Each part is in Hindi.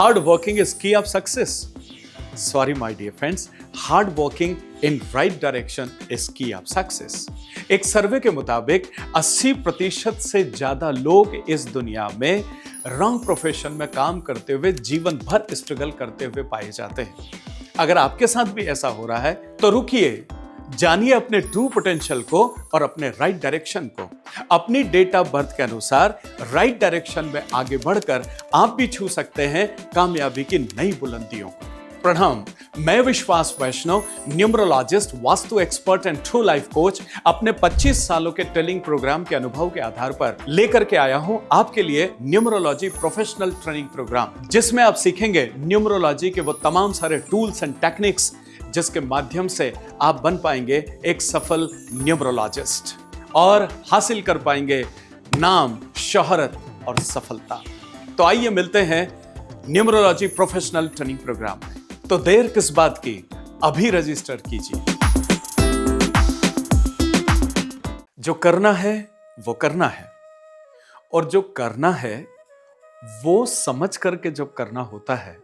Hard working is key of success. Sorry, my dear friends, hard working in right direction is key of success. एक सर्वे के मुताबिक 80% से ज्यादा लोग इस दुनिया में रॉन्ग प्रोफेशन में काम करते हुए जीवन भर स्ट्रगल करते हुए पाए जाते हैं। अगर आपके साथ भी ऐसा हो रहा है तो रुकिए, जानिए अपने ट्रू पोटेंशियल को और अपने राइट डायरेक्शन को। अपनी डेट ऑफ बर्थ के अनुसार राइट डायरेक्शन में आगे बढ़कर आप भी छू सकते हैं कामयाबी की नई बुलंदियों को। प्रणाम, मैं Vishwas Vaishnav, numerologist, vastu expert and true life coach, अपने 25 सालों के ट्रेनिंग प्रोग्राम के अनुभव के आधार पर लेकर के आया हूं आपके लिए न्यूमरोलॉजी प्रोफेशनल ट्रेनिंग प्रोग्राम, जिसमें आप सीखेंगे न्यूमरोलॉजी के वो तमाम सारे टूल्स एंड टेक्निक्स जिसके माध्यम से आप बन पाएंगे एक सफल न्यूमरोलॉजिस्ट और हासिल कर पाएंगे नाम, शोहरत और सफलता। तो आइए मिलते हैं न्यूमरोलॉजी प्रोफेशनल ट्रेनिंग प्रोग्राम में। तो देर किस बात की, अभी रजिस्टर कीजिए। जो करना है वो करना है, और जो करना है वो समझ करके जब करना होता है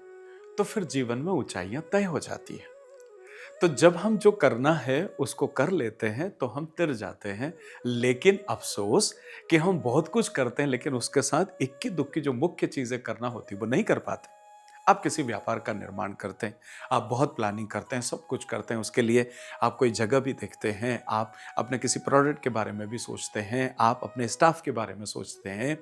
तो फिर जीवन में ऊंचाइयां तय हो जाती है। तो जब हम जो करना है उसको कर लेते हैं तो हम तिर जाते हैं, लेकिन अफसोस कि हम बहुत कुछ करते हैं लेकिन उसके साथ इक्की दुक्की जो मुख्य चीजें करना होती वो नहीं कर पाते। आप किसी व्यापार का निर्माण करते हैं, आप बहुत प्लानिंग करते हैं, सब कुछ करते हैं, उसके लिए आप कोई जगह भी देखते हैं, आप अपने किसी प्रोडक्ट के बारे में भी सोचते हैं, आप अपने स्टाफ के बारे में सोचते हैं,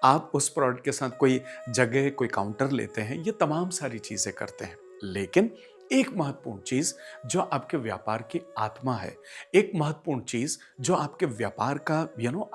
आप उस प्रोडक्ट के साथ कोई जगह, कोई काउंटर लेते हैं, ये तमाम सारी चीज़ें करते हैं। लेकिन एक महत्वपूर्ण चीज जो आपके व्यापार की आत्मा है, एक महत्वपूर्ण चीज जो आपके व्यापार का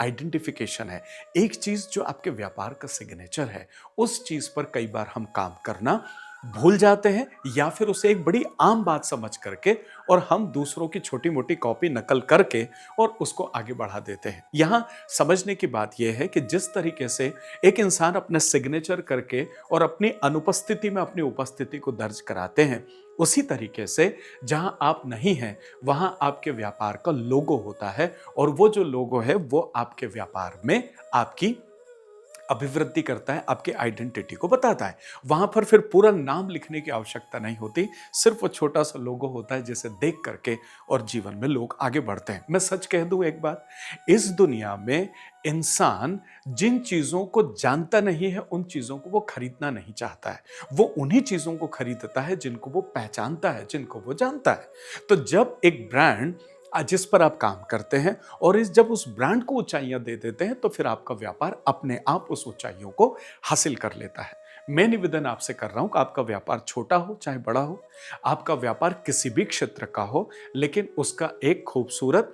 आइडेंटिफिकेशन है, एक चीज जो आपके व्यापार का सिग्नेचर है, उस चीज पर कई बार हम काम करना भूल जाते हैं या फिर उसे एक बड़ी आम बात समझ करके और हम दूसरों की छोटी मोटी कॉपी नकल करके और उसको आगे बढ़ा देते हैं। यहाँ समझने की बात यह है कि जिस तरीके से एक इंसान अपने सिग्नेचर करके और अपनी अनुपस्थिति में अपनी उपस्थिति को दर्ज कराते हैं, उसी तरीके से जहां आप नहीं हैं वहां आपके व्यापार का लोगो होता है, और वो जो लोगो है वो आपके व्यापार में आपकी अभिवृद्धि करता है, आपकी आइडेंटिटी को बताता है। वहां पर फिर पूरा नाम लिखने की आवश्यकता नहीं होती, सिर्फ वो छोटा सा लोगो होता है जिसे देख करके और जीवन में लोग आगे बढ़ते हैं। मैं सच कह दूं एक बात, इस दुनिया में इंसान जिन चीजों को जानता नहीं है उन चीजों को वो खरीदना नहीं चाहता है, वो उन्हीं चीजों को खरीदता है जिनको वो पहचानता है, जिनको वो जानता है। तो जब एक ब्रांड जिस पर आप काम करते हैं और जब उस ब्रांड को ऊंचाइयां दे देते हैं तो फिर आपका व्यापार अपने आप उस ऊंचाइयों को हासिल कर लेता है। मैं निवेदन आपसे कर रहा हूं कि आपका व्यापार छोटा हो चाहे बड़ा हो, आपका व्यापार किसी भी क्षेत्र का हो, लेकिन उसका एक खूबसूरत,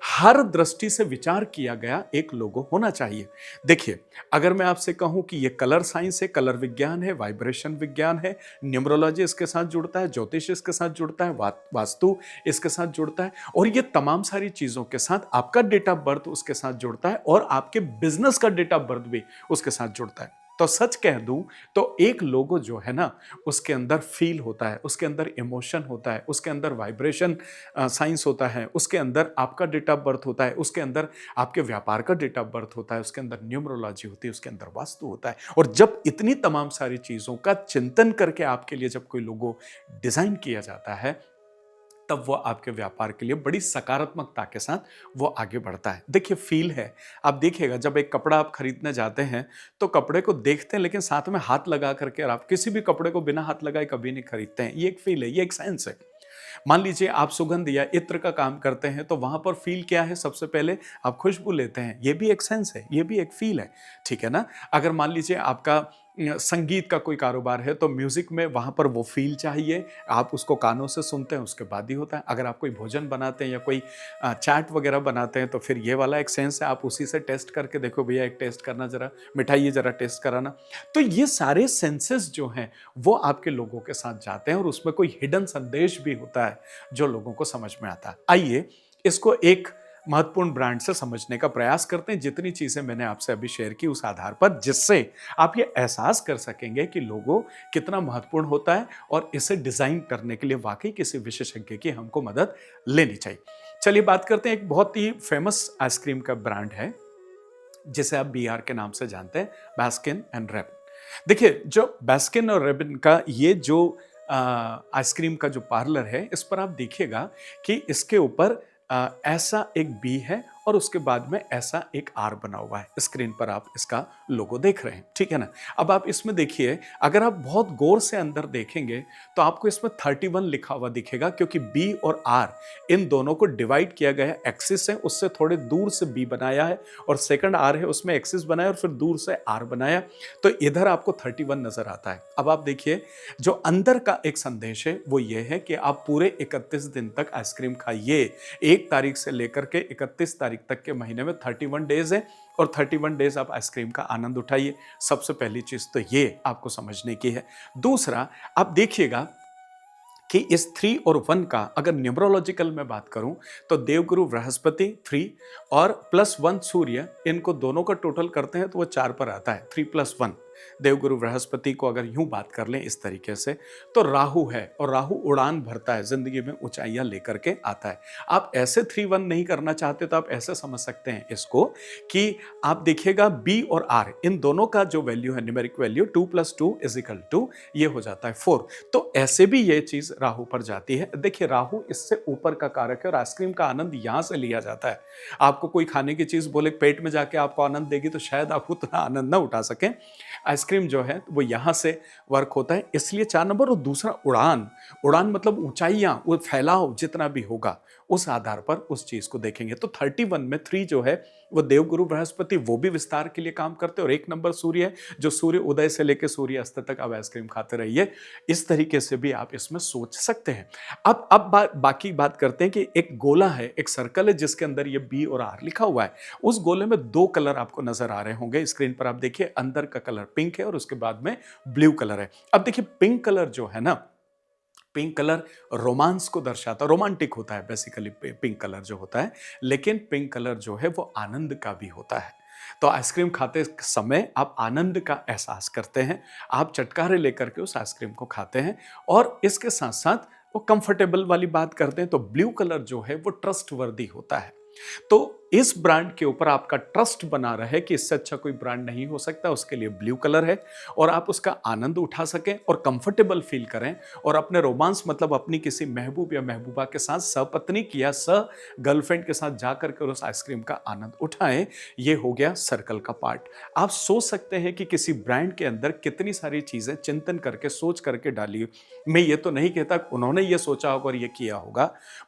हर दृष्टि से विचार किया गया एक लोगो होना चाहिए। देखिए, अगर मैं आपसे कहूं कि ये कलर साइंस है, कलर विज्ञान है, वाइब्रेशन विज्ञान है, न्यूमरोलॉजी इसके साथ जुड़ता है, ज्योतिष इसके साथ जुड़ता है, वास्तु इसके साथ जुड़ता है, और ये तमाम सारी चीजों के साथ आपका डेट ऑफ बर्थ उसके साथ जुड़ता है, और आपके बिजनेस का डेट ऑफ बर्थ भी उसके साथ जुड़ता है। तो सच कह दूं तो एक लोगो जो है ना, उसके अंदर फील होता है, उसके अंदर इमोशन होता है, उसके अंदर वाइब्रेशन साइंस होता है, उसके अंदर आपका डेट ऑफ बर्थ होता है, उसके अंदर आपके व्यापार का डेट ऑफ बर्थ होता है, उसके अंदर न्यूमरोलॉजी होती है, उसके अंदर वास्तु होता है। और जब इतनी तमाम सारी चीजों का चिंतन करके आपके लिए जब कोई लोगो डिजाइन किया जाता है, तब वो आपके व्यापार के लिए बड़ी सकारात्मकता के साथ वो आगे बढ़ता है। देखिए, फील है, आप देखिएगा जब एक कपड़ा आप खरीदने जाते हैं तो कपड़े को देखते हैं लेकिन साथ में हाथ लगा करके, और आप किसी भी कपड़े को बिना हाथ लगाए कभी नहीं खरीदते हैं। ये एक फील है, ये एक साइंस है। मान लीजिए आप सुगंध या इत्र का काम करते हैं तो वहां पर फील क्या है, सबसे पहले आप खुशबू लेते हैं, ये भी एक सेंस है, ये भी एक फील है, ठीक है ना। अगर मान लीजिए आपका संगीत का कोई कारोबार है तो म्यूजिक में वहां पर वो फील चाहिए, आप उसको कानों से सुनते हैं, उसके बाद ही होता है। अगर आप कोई भोजन बनाते हैं या कोई चाट वगैरह बनाते हैं तो फिर ये वाला एक सेंस है, आप उसी से टेस्ट करके देखो, भैया एक टेस्ट करना, जरा मिठाई जरा टेस्ट कराना। तो ये सारे सेंसेस जो हैं वो आपके लोगों के साथ जाते हैं, और उसमें कोई हिडन संदेश भी होता है जो लोगों को समझ में आता है। आइए इसको एक महत्वपूर्ण ब्रांड से समझने का प्रयास करते हैं, जितनी चीजें मैंने आपसे अभी शेयर की उस आधार पर, जिससे आप ये एहसास कर सकेंगे कि लोगो कितना महत्वपूर्ण होता है और इसे डिजाइन करने के लिए वाकई किसी विशेषज्ञ की हमको मदद लेनी चाहिए। चलिए बात करते हैं, एक बहुत ही फेमस आइसक्रीम का ब्रांड है जिसे आप BR के नाम से जानते हैं, बास्किन एंड रॉबिन्स। देखिए, जो बास्किन और रॉबिन का ये जो आइसक्रीम का जो पार्लर है, इस पर आप देखिएगा कि इसके ऊपर ऐसा एक बी है और उसके बाद में ऐसा एक आर बना हुआ है। स्क्रीन पर आप इसका लोगो देख रहे हैं, ठीक है ना? अब आप इसमें देखिए, अगर आप बहुत गौर से अंदर देखेंगे, तो आपको इसमें 31 लिखा हुआ दिखेगा, क्योंकि बी और आर इन दोनों को डिवाइड किया गया है। एक्सिस है, उससे थोड़े दूर से बी बनाया है, और सेकंड आर है, उसमें एक्सिस बनाया और फिर दूर से आर बनाया, तो इधर आपको 31 नजर आता है। अब आप देखिए, जो अंदर का एक संदेश है वो ये है कि आप पूरे 31 दिन तक आइसक्रीम खाइए। 1 तारीख से लेकर के 31 तारीख तक के महीने में 31 डेज है, और 31 डेज आप आइसक्रीम का आनंद उठाइए। सबसे पहली चीज तो ये आपको समझने की है। दूसरा, आप देखिएगा कि इस 3 और 1 का अगर न्यूमरोलॉजिकल में बात करूं, तो देवगुरु बृहस्पति 3 और +1 सूर्य, इनको दोनों का टोटल करते हैं तो वो 4 पर आता है। 3 + 1 देवगुरु बृहस्पति को अगर यूं बात कर लें इस तरीके से, तो राहु है, और राहु उड़ान भरता है, जिंदगी में ऊंचाइयां लेकर के आता है। आप ऐसे 3-1 नहीं करना चाहते तो आप ऐसे समझ सकते हैं इसको, कि आप देखिएगा बी और आर, इन दोनों का जो वैल्यू है, न्यूमेरिक वैल्यू 2 + 2 = ये हो जाता है 4। तो ऐसे भी ये चीज राहु पर जाती है। देखिए, राहु इससे ऊपर का कारक है, और आइसक्रीम का आनंद यहां से लिया जाता है। आपको कोई खाने की चीज बोले पेट में जाके आपको आनंद देगी, तो शायद आप उतना आनंद ना उठा सकें। आइसक्रीम जो है वो यहाँ से वर्क होता है, इसलिए 4 नंबर। और दूसरा उड़ान, उड़ान मतलब ऊंचाइयां, वो फैलाव जितना भी होगा उस आधार पर उस चीज को देखेंगे। तो 31 में 3 जो है वो देवगुरु बृहस्पति, वो भी विस्तार के लिए काम करते हैं, और 1 नंबर सूर्य है, जो सूर्य उदय से लेकर सूर्य अस्त तक आप आइसक्रीम खाते रहिए। इस तरीके से भी आप इसमें सोच सकते हैं। अब बाकी बात करते हैं कि एक गोला है, एक सर्कल है, जिसके अंदर ये बी और आर लिखा हुआ है। उस गोले में 2 कलर आपको नजर आ रहे होंगे स्क्रीन पर। आप देखिए, अंदर का कलर पिंक है और उसके बाद में ब्लू कलर है। अब देखिए, पिंक कलर जो है ना, पिंक कलर रोमांस को दर्शाता है, रोमांटिक होता है बेसिकली पिंक कलर जो होता है, लेकिन पिंक कलर जो है वो आनंद का भी होता है। तो आइसक्रीम खाते समय आप आनंद का एहसास करते हैं, आप चटकारे लेकर के उस आइसक्रीम को खाते हैं, और इसके साथ साथ वो कंफर्टेबल वाली बात करते हैं। तो ब्लू कलर जो है वो ट्रस्ट वर्दी होता है। तो इस ब्रांड के ऊपर आपका ट्रस्ट बना रहे कि इससे अच्छा कोई ब्रांड नहीं हो सकता, उसके लिए ब्लू कलर है, और आप उसका आनंद उठा सकें और कंफर्टेबल फील करें, और अपने रोमांस मतलब अपनी किसी महबूब या महबूबा के साथ, सपत्नी या स गर्लफ्रेंड के साथ जाकर के उस आइसक्रीम का आनंद उठाएं। ये हो गया सर्कल का पार्ट। आप सोच सकते हैं कि किसी ब्रांड के अंदर कितनी सारी चीजें चिंतन करके, सोच करके डाली। मैं ये तो नहीं कहता उन्होंने ये सोचा होगा और ये किया होगा,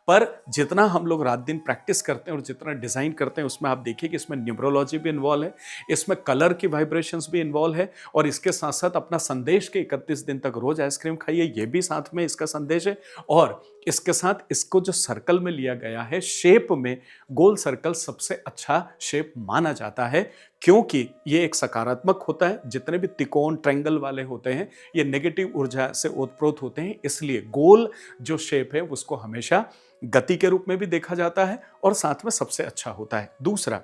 पर जितना हम लोग रात दिन प्रैक्टिस करते हैं और जितना डिजाइन करते हैं, उसमें आप देखिए कि इसमें न्यूमरोलॉजी भी इन्वॉल्व है, इसमें कलर की वाइब्रेशंस भी इन्वॉल्व है, और इसके साथ साथ अपना संदेश के 31 दिन तक रोज आइसक्रीम खाइए, ये भी साथ में इसका संदेश है। और इसके साथ इसको जो सर्कल में लिया गया है, शेप में गोल सर्कल सबसे अच्छा शेप माना जाता है, क्योंकि ये एक सकारात्मक होता है। जितने भी त्रिकोण ट्रायंगल वाले होते हैं, ये नेगेटिव ऊर्जा से ओतप्रोत होते हैं, इसलिए गोल जो शेप है उसको हमेशा गति के रूप में भी देखा जाता है, और साथ में सबसे अच्छा होता है। दूसरा,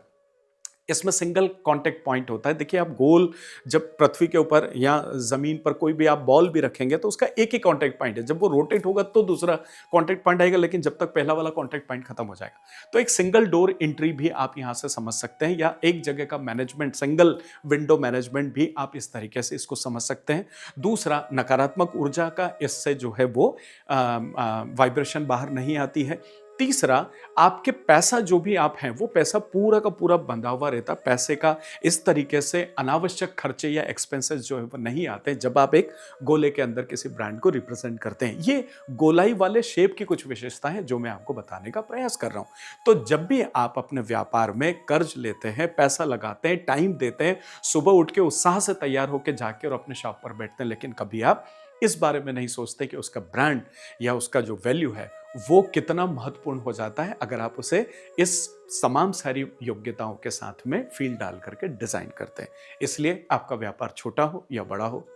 इसमें सिंगल कांटेक्ट पॉइंट होता है। देखिए, आप गोल जब पृथ्वी के ऊपर या जमीन पर कोई भी आप बॉल भी रखेंगे, तो उसका एक ही कांटेक्ट पॉइंट है। जब वो रोटेट होगा तो दूसरा कांटेक्ट पॉइंट आएगा, लेकिन जब तक पहला वाला कांटेक्ट पॉइंट खत्म हो जाएगा। तो एक सिंगल डोर एंट्री भी आप यहां से समझ सकते हैं, या एक जगह का मैनेजमेंट, सिंगल विंडो मैनेजमेंट भी आप इस तरीके से इसको समझ सकते हैं। दूसरा, नकारात्मक ऊर्जा का इससे जो है वो वाइब्रेशन बाहर नहीं आती है। तीसरा, आपके पैसा जो भी आप हैं, वो पैसा पूरा का पूरा बंधा हुआ रहता। पैसे का इस तरीके से अनावश्यक खर्चे या एक्सपेंसेस जो है वो नहीं आते जब आप एक गोले के अंदर किसी ब्रांड को रिप्रेजेंट करते हैं। ये गोलाई वाले शेप की कुछ विशेषताएं हैं जो मैं आपको बताने का प्रयास कर रहा हूं। तो जब भी आप अपने व्यापार में कर्ज लेते हैं, पैसा लगाते हैं, टाइम देते हैं, सुबह उठ के उत्साह से तैयार होकर जाके और अपने शॉप पर बैठते हैं, लेकिन कभी आप इस बारे में नहीं सोचते कि उसका ब्रांड या उसका जो वैल्यू है वो कितना महत्वपूर्ण हो जाता है अगर आप उसे इस तमाम सारी योग्यताओं के साथ में फील डाल करके डिजाइन करते हैं। इसलिए आपका व्यापार छोटा हो या बड़ा हो,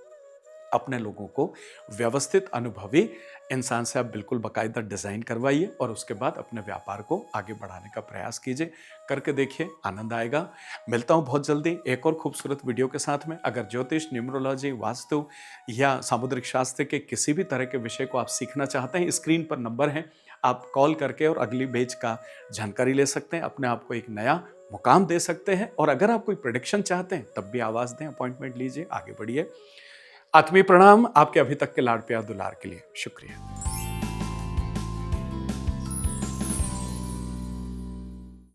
अपने लोगों को व्यवस्थित, अनुभवी इंसान से आप बिल्कुल बाकायदा डिजाइन करवाइए, और उसके बाद अपने व्यापार को आगे बढ़ाने का प्रयास कीजिए। करके देखिए, आनंद आएगा। मिलता हूं बहुत जल्दी एक और खूबसूरत वीडियो के साथ में। अगर ज्योतिष, न्यूमरोलॉजी, वास्तु या सामुद्रिक शास्त्र के किसी भी तरह के विषय को आप सीखना चाहते हैं, स्क्रीन पर नंबर है, आप कॉल करके और अगली बैच का जानकारी ले सकते हैं, अपने आप को एक नया मुकाम दे सकते हैं। और अगर आप कोई प्रेडिक्शन चाहते हैं तब भी आवाज दें, अपॉइंटमेंट लीजिए, आगे बढ़िए। आत्मीय प्रणाम आपके अभी तक के लाड प्यार दुलार के लिए। शुक्रिया।